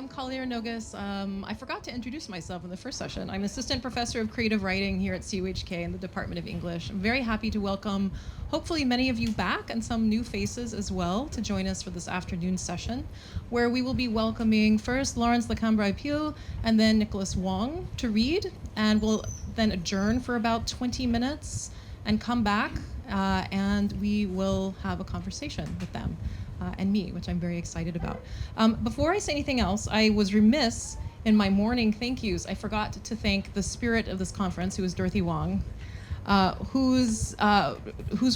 I'm Collier Nogus. I forgot to introduce myself in the first session. I'm Assistant Professor of Creative Writing here at CUHK in the Department of English. I'm very happy to welcome, hopefully, many of you back and some new faces as well to join us for this afternoon session, where we will be welcoming first Lawrence Lacambra Ypil and then Nicholas Wong to read, and we'll then adjourn for about 20 minutes and come back, and we will have a conversation with them. And me, which I'm very excited about. Before I say anything else, I was remiss in my morning thank yous. I forgot to thank the spirit of this conference, who is Dorothy Wong, whose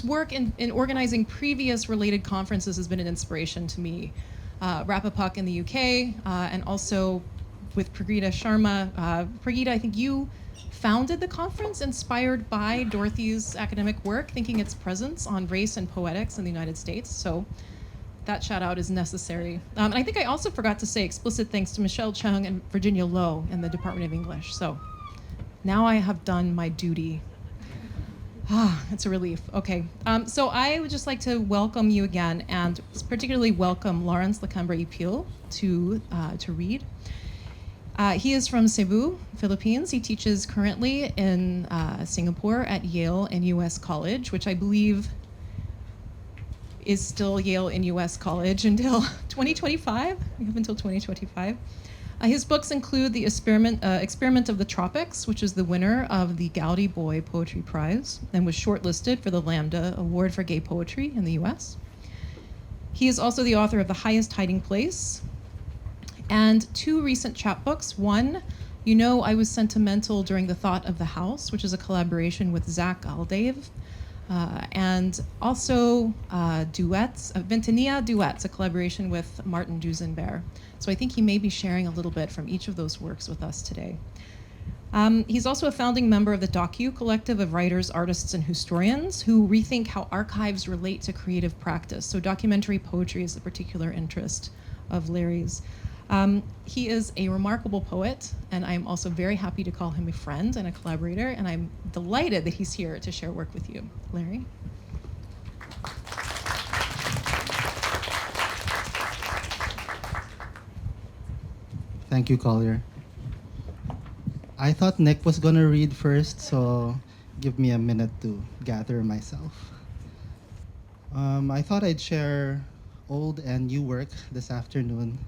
work in organizing previous related conferences has been an inspiration to me. Rapapuck in the UK, and also with Pragita Sharma. Pragita, I think you founded the conference inspired by Dorothy's academic work, thinking its presence on race and poetics in the United States. So that shout out is necessary. And I think I also forgot to say explicit thanks to Michelle Chung and Virginia Lowe in the Department of English. So now I have done my duty. It's a relief. Okay. So I would just like to welcome you again, and particularly welcome Lawrence Lacambra Ypil to read. He is from Cebu, Philippines. He teaches currently in Singapore at Yale and US College, which I believe is still Yale and US College until 2025. We have until 2025. His books include The Experiment of the Tropics, which is the winner of the Gowdy Boy Poetry Prize and was shortlisted for the Lambda Award for Gay Poetry in the US. He is also the author of The Highest Hiding Place and two recent chapbooks. One, You Know I Was Sentimental During the Thought of the House, which is a collaboration with Zach Aldave. And also duets, Ventanilla Duets, a collaboration with Martin Duesenberg. So I think he may be sharing a little bit from each of those works with us today. He's also a founding member of the Docu Collective of writers, artists, and historians who rethink how archives relate to creative practice. So documentary poetry is a particular interest of Larry's. He is a remarkable poet, and I'm also very happy to call him a friend and a collaborator, and I'm delighted that he's here to share work with you. Larry? Thank you, Collier. I thought Nick was going to read first, so give me a minute to gather myself. I thought I'd share old and new work this afternoon.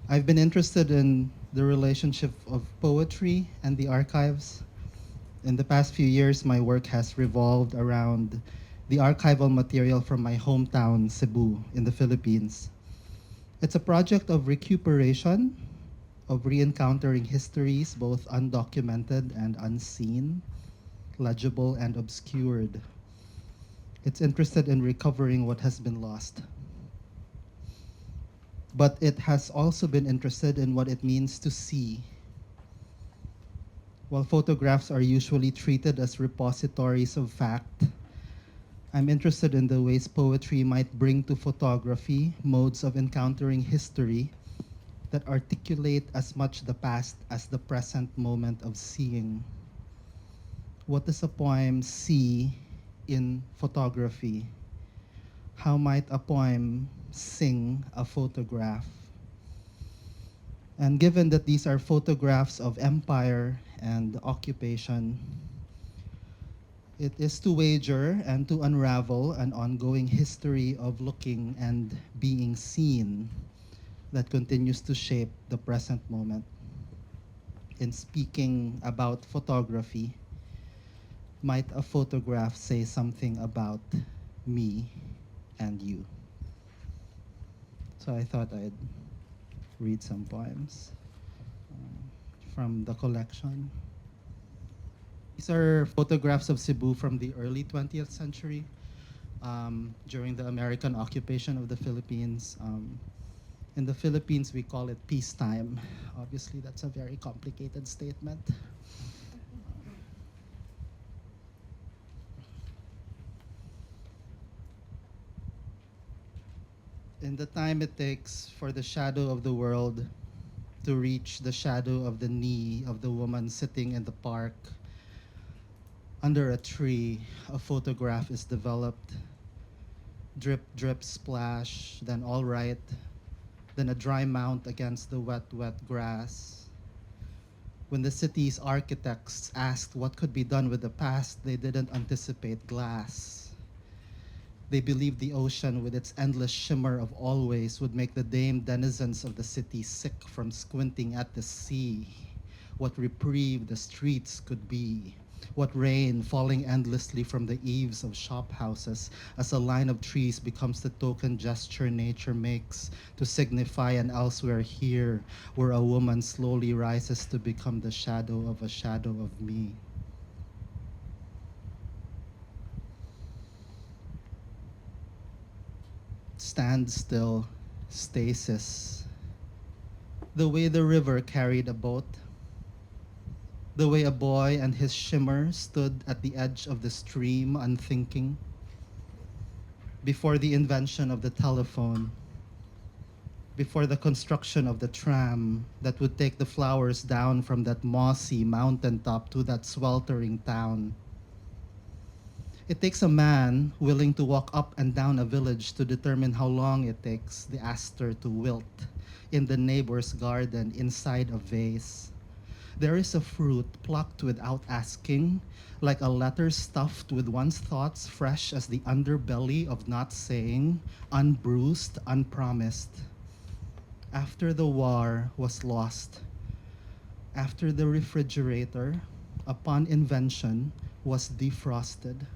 I've been interested in the relationship of poetry and the archives. In the past few years, my work has revolved around the archival material from my hometown, Cebu, in the Philippines. It's a project of recuperation, of re-encountering histories, both undocumented and unseen, legible and obscured. It's interested in recovering what has been lost. But it has also been interested in what it means to see. While photographs are usually treated as repositories of fact, I'm interested in the ways poetry might bring to photography modes of encountering history that articulate as much the past as the present moment of seeing. What does a poem see in photography? How might a poem sing a photograph? And given that these are photographs of empire and occupation, it is to wager and to unravel an ongoing history of looking and being seen that continues to shape the present moment. In speaking about photography, might a photograph say something about me and you? So I thought I'd read some poems from the collection. These are photographs of Cebu from the early 20th century, during the American occupation of the Philippines. In the Philippines, we call it peacetime. Obviously, that's a very complicated statement. In the time it takes for the shadow of the world to reach the shadow of the knee of the woman sitting in the park under a tree, a photograph is developed. Drip, drip, splash, then all right. than a dry mount against the wet, wet grass. When the city's architects asked what could be done with the past, they didn't anticipate glass. They believed the ocean, with its endless shimmer of always, would make the dame denizens of the city sick from squinting at the sea. What reprieve the streets could be. What rain falling endlessly from the eaves of shop houses as a line of trees becomes the token gesture nature makes to signify an elsewhere here where a woman slowly rises to become the shadow of a shadow of me. Stand still, stasis. The way the river carried a boat, the way a boy and his shimmer stood at the edge of the stream unthinking. Before the invention of the telephone, before the construction of the tram that would take the flowers down from that mossy mountaintop to that sweltering town. It takes a man willing to walk up and down a village to determine how long it takes the aster to wilt in the neighbor's garden inside a vase. There is a fruit plucked without asking, like a letter stuffed with one's thoughts fresh as the underbelly of not saying, unbruised, unpromised. After the war was lost, after the refrigerator, upon invention, was defrosted.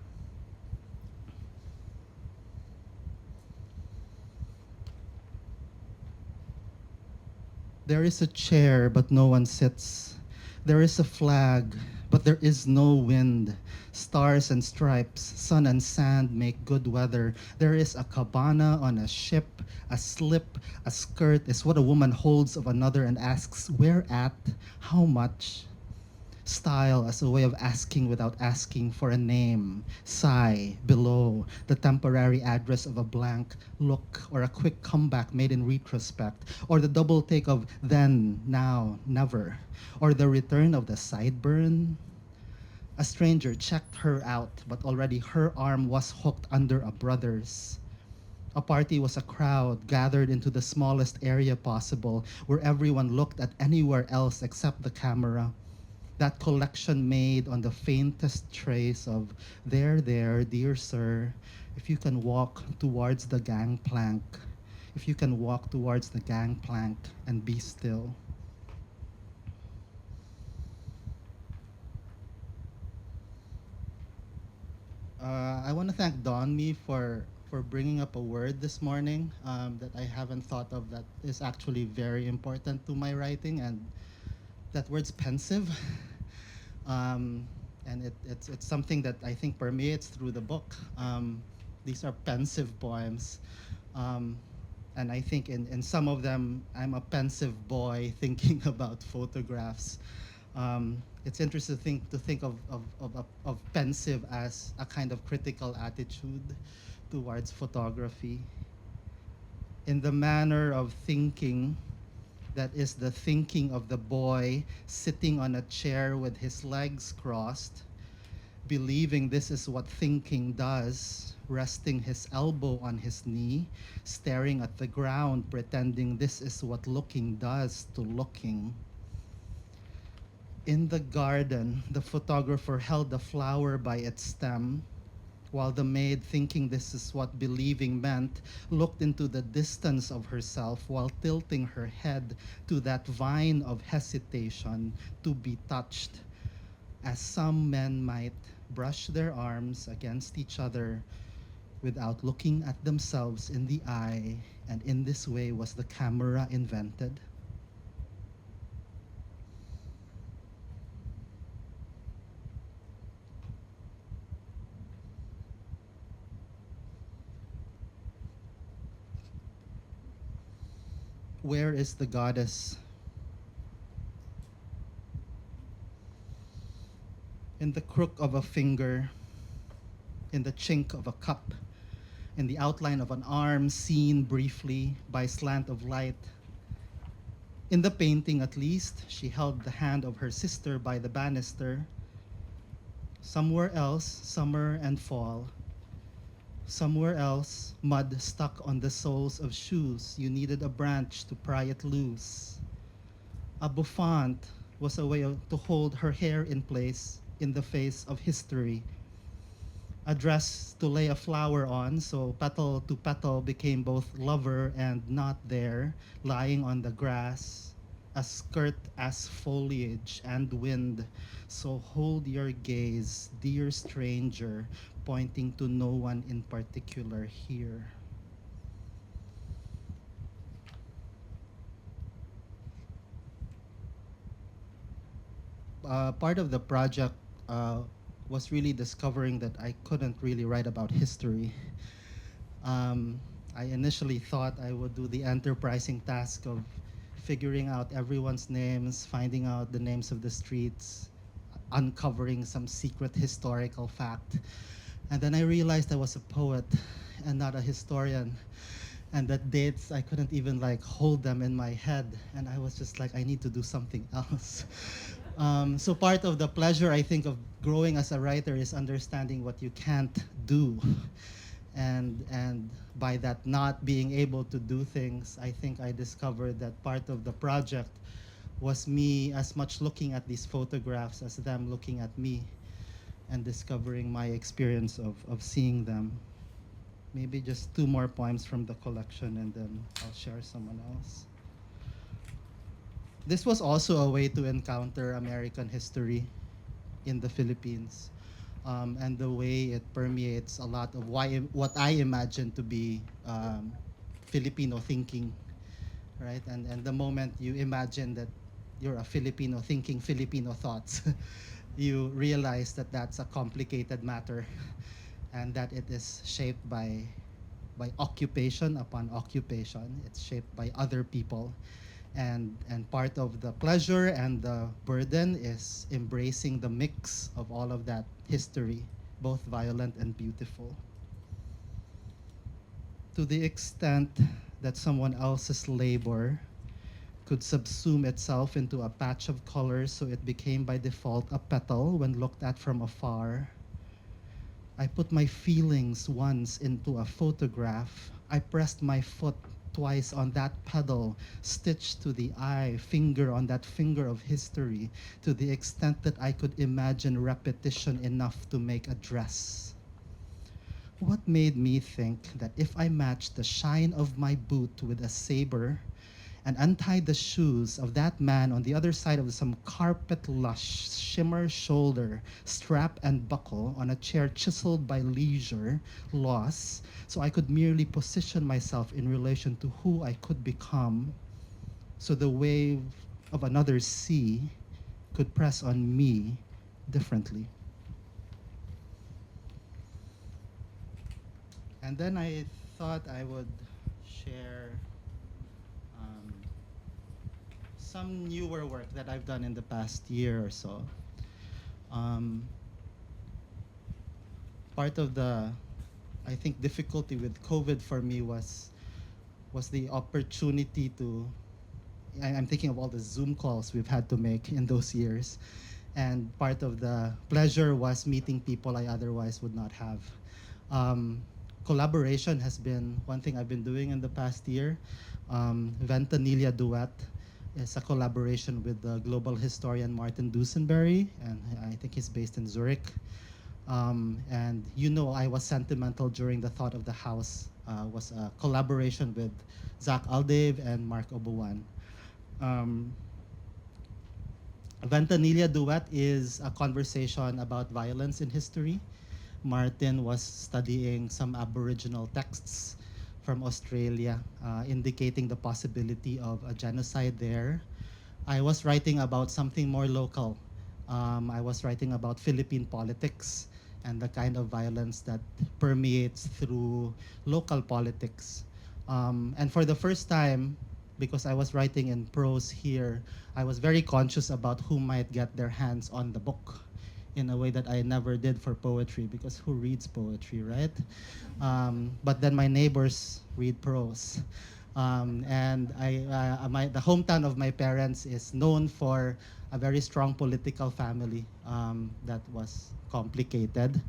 There is a chair, but no one sits. There is a flag, but there is no wind. Stars and stripes, sun and sand make good weather. There is a cabana on a ship, a slip, a skirt is what a woman holds of another and asks, where at, how much? Style as a way of asking without asking for a name. Sigh, below, the temporary address of a blank look or a quick comeback made in retrospect, or the double take of then, now, never, or the return of the sideburn. A stranger checked her out, but already her arm was hooked under a brother's. A party was a crowd gathered into the smallest area possible, where everyone looked at anywhere else except the camera. That collection made on the faintest trace of, there, dear sir, if you can walk towards the gangplank, if you can walk towards the gangplank and be still. I want to thank Don Me for bringing up a word this morning that I haven't thought of that is actually very important to my writing, and that word's pensive. And it's something that I think permeates through the book. These are pensive poems. And I think in some of them, I'm a pensive boy thinking about photographs. It's interesting to think of pensive as a kind of critical attitude towards photography. In the manner of thinking, that is the thinking of the boy sitting on a chair with his legs crossed, believing this is what thinking does, resting his elbow on his knee, staring at the ground, pretending this is what looking does to looking. In the garden, the photographer held the flower by its stem, while the maid, thinking this is what believing meant, looked into the distance of herself while tilting her head to that vine of hesitation to be touched, as some men might brush their arms against each other without looking at themselves in the eye, and in this way was the camera invented. Where is the goddess? In the crook of a finger, in the chink of a cup, in the outline of an arm seen briefly by slant of light. In the painting, at least, she held the hand of her sister by the banister. Somewhere else, summer and fall. Somewhere else, mud stuck on the soles of shoes. You needed a branch to pry it loose. A bouffant was a way to hold her hair in place in the face of history. A dress to lay a flower on, so petal to petal became both lover and not there, lying on the grass. A skirt as foliage and wind, so hold your gaze, dear stranger, pointing to no one in particular here. Part of the project was really discovering that I couldn't really write about history. I initially thought I would do the enterprising task of figuring out everyone's names, finding out the names of the streets, uncovering some secret historical fact. And then I realized I was a poet and not a historian. And that dates, I couldn't even like hold them in my head. And I was just like, I need to do something else. So part of the pleasure, I think, of growing as a writer is understanding what you can't do. And by that not being able to do things, I think I discovered that part of the project was me as much looking at these photographs as them looking at me and discovering my experience of seeing them. Maybe just two more poems from the collection and then I'll share someone else. This was also a way to encounter American history in the Philippines, and the way it permeates a lot of what I imagine to be Filipino thinking, right? And the moment you imagine that you're a Filipino thinking Filipino thoughts, you realize that that's a complicated matter, and that it is shaped by occupation upon occupation. It's shaped by other people. And part of the pleasure and the burden is embracing the mix of all of that history, both violent and beautiful. To the extent that someone else's labor could subsume itself into a patch of color so it became by default a petal when looked at from afar, I put my feelings once into a photograph. I pressed my foot twice on that pedal, stitched to the eye, finger on that finger of history, to the extent that I could imagine repetition enough to make a dress. What made me think that if I matched the shine of my boot with a saber and untied the shoes of that man on the other side of some carpet lush shimmer shoulder, strap and buckle on a chair chiseled by leisure, loss, so I could merely position myself in relation to who I could become, so the wave of another sea could press on me differently. And then I thought I would share some newer work that I've done in the past year or so. Um, Part of the, I think, difficulty with COVID for me was the opportunity to. I'm thinking of all the Zoom calls we've had to make in those years, and part of the pleasure was meeting people I otherwise would not have. Collaboration has been one thing I've been doing in the past year. Ventanilla Duet is a collaboration with the global historian Martin Dusenberry, and I think he's based in Zurich. And you know, I was sentimental during the Thought of the House was a collaboration with Zach Aldave and Mark Obuan. Ventanilla Duet is a conversation about violence in history. Martin was studying some Aboriginal texts from Australia, indicating the possibility of a genocide there. I was writing about something more local. I was writing about Philippine politics and the kind of violence that permeates through local politics. And for the first time, because I was writing in prose here, I was very conscious about who might get their hands on the book in a way that I never did for poetry, because who reads poetry, right? But then my neighbors read prose. And the hometown of my parents is known for a very strong political family that was complicated.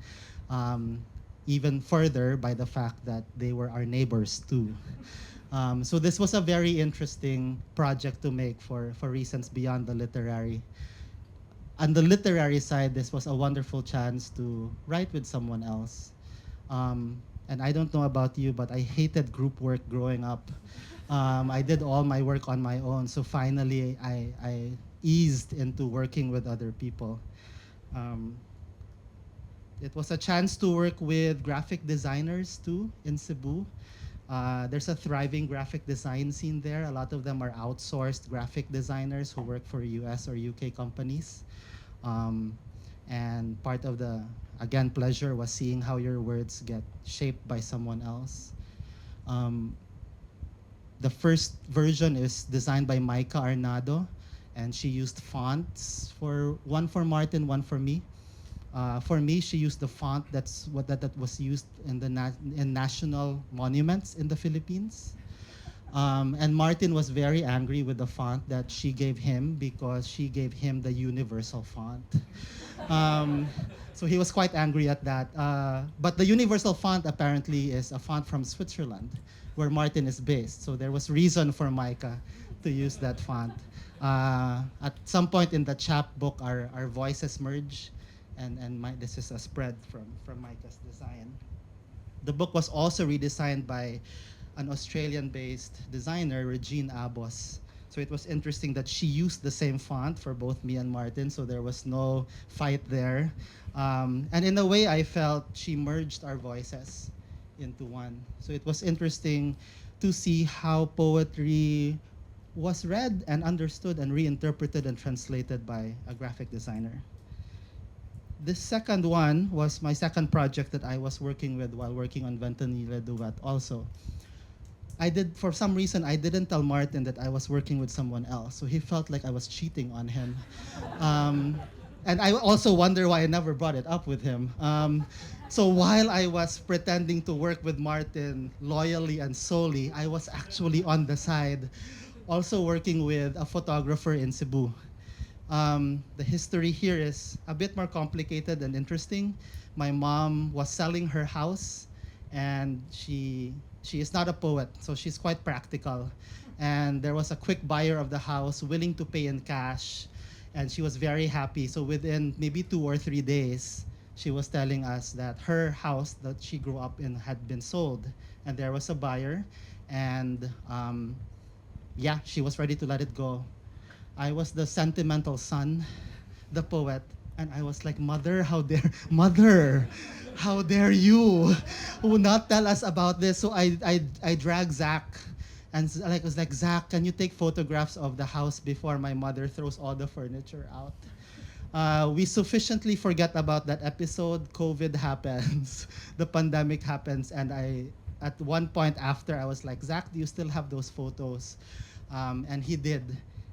even further by the fact that they were our neighbors too. So this was a very interesting project to make for reasons beyond the literary. On the literary side, this was a wonderful chance to write with someone else. And I don't know about you, but I hated group work growing up. I did all my work on my own, so finally I eased into working with other people. Um, it was a chance to work with graphic designers too in Cebu. There's a thriving graphic design scene there. A lot of them are outsourced graphic designers who work for US or UK companies. Um, and part of the, again, pleasure was seeing how your words get shaped by someone else. Um, the first version is designed by Maika Arnado, and she used fonts for one for Martin, one for me. For me, she used the font that was used in the in national monuments in the Philippines. And Martin was very angry with the font that she gave him because she gave him the universal font. Um, so he was quite angry at that. But the universal font apparently is a font from Switzerland, where Martin is based. So there was reason for Micah to use that font. At some point in the chapbook, our voices merge, and this is a spread from Micah's design. The book was also redesigned by an Australian-based designer, Regine Abos. So it was interesting that she used the same font for both me and Martin, so there was no fight there. And in a way, I felt she merged our voices into one. So it was interesting to see how poetry was read and understood and reinterpreted and translated by a graphic designer. This second one was my second project that I was working with while working on Ventanile Duet also. For some reason, I didn't tell Martin that I was working with someone else. So he felt like I was cheating on him. And I also wonder why I never brought it up with him. So while I was pretending to work with Martin loyally and solely, I was actually on the side, also working with a photographer in Cebu. The history here is a bit more complicated and interesting. My mom was selling her house, and she is not a poet, so she's quite practical. And there was a quick buyer of the house willing to pay in cash, and she was very happy. So within maybe 2 or 3 days, she was telling us that her house that she grew up in had been sold, and there was a buyer, and yeah, she was ready to let it go. I was the sentimental son, the poet, and I was like, Mother, Mother, how dare you not tell us about this? So I dragged Zach, and was like, Zach, can you take photographs of the house before my mother throws all the furniture out? We sufficiently forget about that episode. COVID happens, the pandemic happens, and at one point after, I was like, Zach, do you still have those photos? And he did.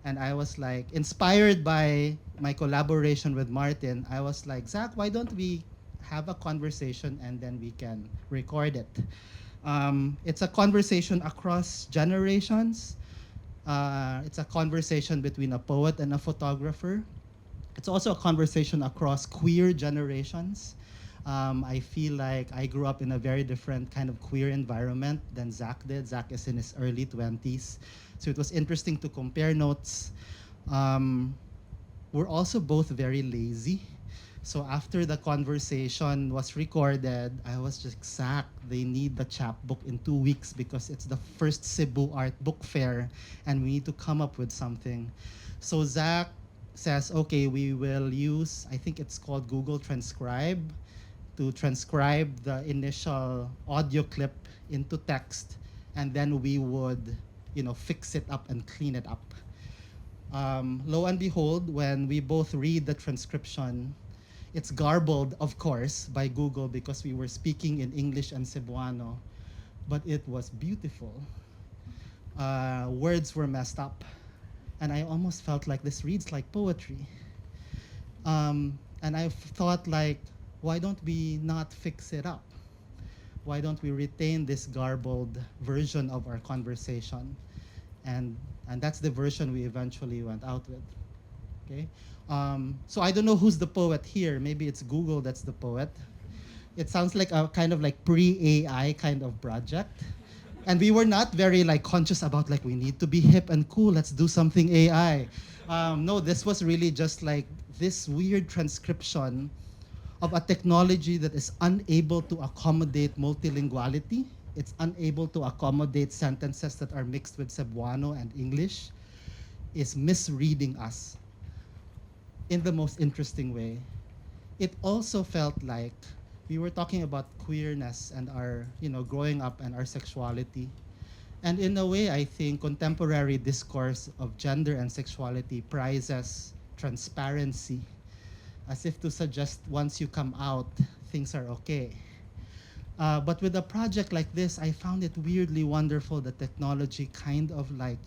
And I was like, inspired by my collaboration with Martin, I was like, Zach, why don't we have a conversation and then we can record it? It's a conversation across generations. It's a conversation between a poet and a photographer. It's also a conversation across queer generations. I feel like I grew up in a very different kind of queer environment than Zach did. Zach is in his early 20s. So it was interesting to compare notes. We're also both very lazy. So after the conversation was recorded, I was just, Zach, they need the chapbook in 2 weeks because it's the first Cebu Art Book Fair and we need to come up with something. So Zach says, okay, we will use, I think it's called Google Transcribe, to transcribe the initial audio clip into text, and then we would fix it up and clean it up. Lo and behold, when we both read the transcription, it's garbled, of course, by Google because we were speaking in English and Cebuano, but it was beautiful. Words were messed up, and I almost felt like this reads like poetry. And I thought like, why don't we not fix it up? Why don't we retain this garbled version of our conversation? And that's the version we eventually went out with. Okay. So I don't know who's the poet here. Maybe it's Google that's the poet. It sounds like a kind of like pre-AI kind of project. And we were not very like conscious about like we need to be hip and cool. Let's do something AI. No, this was really just like this weird transcription of a technology that is unable to accommodate multilinguality. It's unable to accommodate sentences that are mixed with Cebuano and English. Is misreading us in the most interesting way. It also felt like we were talking about queerness and our, growing up and our sexuality. And in a way, I think contemporary discourse of gender and sexuality prizes transparency, as if to suggest once you come out, things are okay. But with a project like this, I found it weirdly wonderful that technology kind of like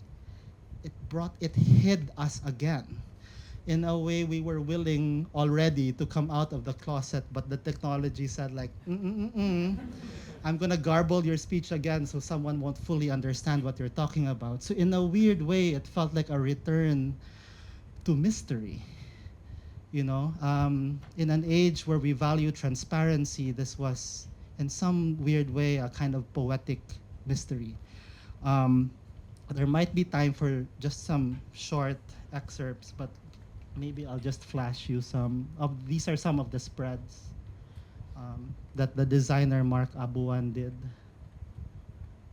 it hid us again. In a way, we were willing already to come out of the closet, but the technology said like, I'm gonna garble your speech again so someone won't fully understand what you're talking about. So in a weird way, it felt like a return to mystery. In an age where we value transparency, this was, in some weird way, a kind of poetic mystery. Um, there might be time for just some short excerpts, but maybe I'll just flash you some of these are some of the spreads that the designer Mark Abuan did.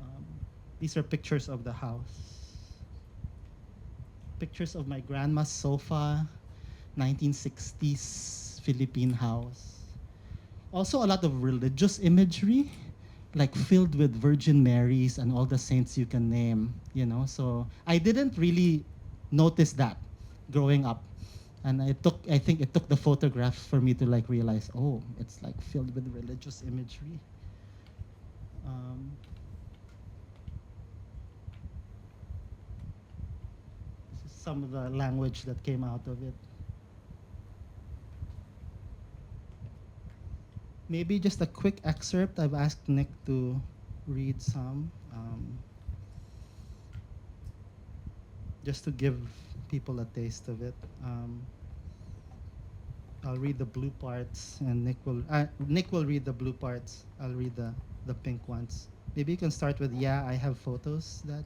Um, these are pictures of the house. Pictures of my grandma's sofa, 1960s Philippine house. Also a lot of religious imagery, like filled with Virgin Marys and all the saints you can name. So I didn't really notice that growing up. And I think it took the photograph for me to like realize, oh, it's like filled with religious imagery. Um, this is some of the language that came out of it. Maybe just a quick excerpt. I've asked Nick to read some, just to give people a taste of it. I'll read the blue parts, and Nick will read the blue parts. I'll read the pink ones. Maybe you can start with I have photos that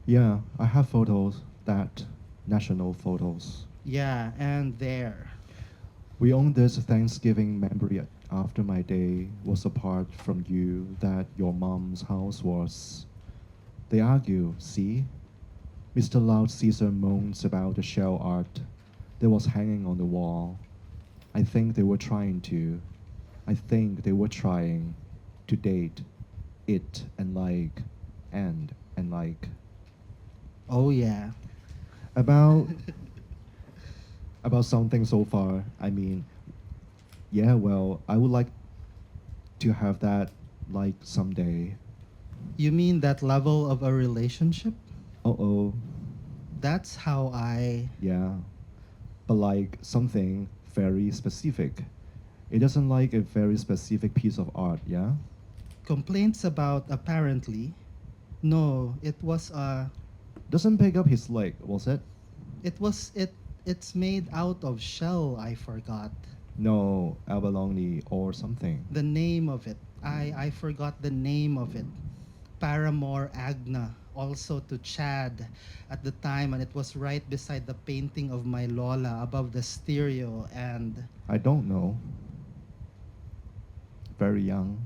Yeah, I have photos, that national photos. Yeah, and there. We own this Thanksgiving memory after my day was apart from you that your mom's house was. They argue, see? Mr. Loud Caesar moans about the shell art that was hanging on the wall. I think they were trying to. I think they were trying to date it and like. Oh yeah. About about something so far. I mean, yeah, well, I would like to have that like someday. You mean that level of a relationship? Uh-oh. That's how I. Yeah. But like something very specific. It doesn't like a very specific piece of art, yeah? Complaints about apparently. No, Doesn't pick up his leg, was it? it's made out of shell, I forgot. No, abalone or something. The name of it. I forgot the name of it. Paramore Agna, also to Chad at the time, and it was right beside the painting of my Lola above the stereo. And I don't know. Very young.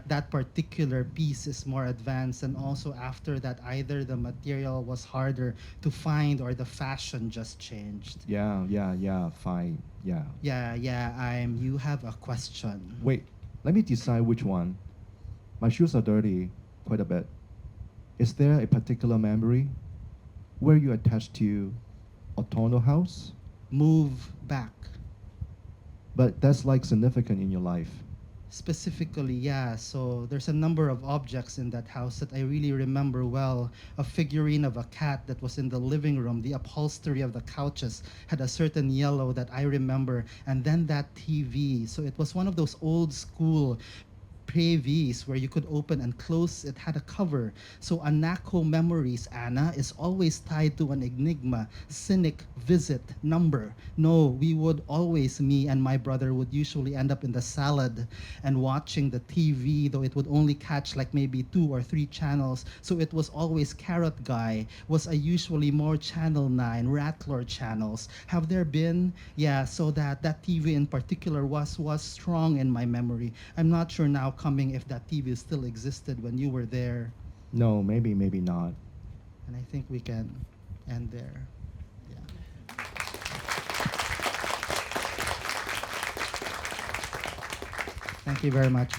that particular piece is more advanced, and also after that, either the material was harder to find or the fashion just changed. Yeah, fine. Yeah. You have a question. Wait, let me decide which one. My shoes are dirty quite a bit. Is there a particular memory where you attached to Otono House? Move back. But that's like significant in your life. Specifically, yeah. So there's a number of objects in that house that I really remember well. A figurine of a cat that was in the living room. The upholstery of the couches had a certain yellow that I remember. And then that TV. So it was one of those old school previs where you could open and close. It had a cover. So Anako Memories, Anna, is always tied to an enigma, cynic, visit, number. No, we would always, me and my brother would usually end up in the salad and watching the TV, though it would only catch like maybe 2 or 3 channels. So it was always Carrot Guy, was a usually more Channel 9, Rattler channels. Have there been? Yeah, so that TV in particular was strong in my memory. I'm not sure now coming if that TV still existed when you were there. No, maybe not. And I think we can end there. Yeah. Thank you very much.